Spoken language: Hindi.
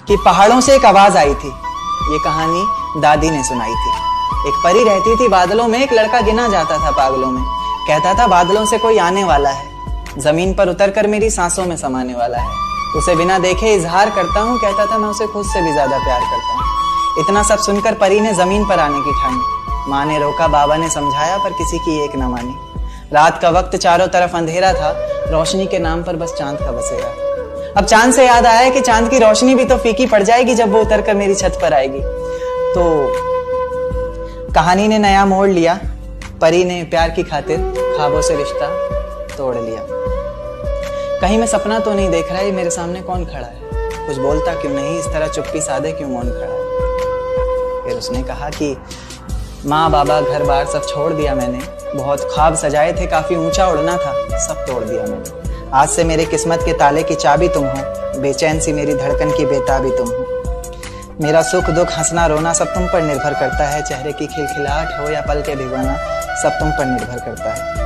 कि पहाड़ों से एक आवाज आई थी। ये कहानी दादी ने सुनाई थी। एक परी रहती थी बादलों में, एक लड़का गिना जाता था पागलों में। कहता था बादलों से कोई आने वाला है, जमीन पर उतरकर मेरी सांसों में समाने वाला है। उसे बिना देखे इजहार करता हूँ, कहता था मैं उसे खुद से भी ज्यादा प्यार करता हूँ। इतना सब सुनकर परी ने जमीन पर आने की ठानी। माँ ने रोका, बाबा ने समझाया, पर किसी की एक न मानी। रात का वक्त चारों तरफ अंधेरा था, रोशनी के नाम पर बस चांद का बसेरा। अब चांद से याद आया कि चांद की रोशनी भी तो फीकी पड़ जाएगी जब वो उतरकर मेरी छत पर आएगी। तो कहानी ने नया मोड़ लिया। परी ने प्यार की खातिर ख्वाबों से रिश्ता तोड़ लिया। कहीं मैं सपना तो नहीं देख रहा, ये मेरे सामने कौन खड़ा है? कुछ बोलता क्यों नहीं, इस तरह चुप्पी साधे क्यों मौन खड़ा है? फिर उसने कहा कि माँ बाबा घर बार सब छोड़ दिया मैंने, बहुत ख्वाब सजाए थे, काफी ऊंचा उड़ना था, सब तोड़ दिया मैंने। आज से मेरे किस्मत के ताले की चाबी तुम हो, बेचैन सी मेरी धड़कन की बेताबी तुम हो। मेरा सुख दुख हंसना रोना सब तुम पर निर्भर करता है, चेहरे की खिलखिलाहट हो या पल के भिगोना सब तुम पर निर्भर करता है।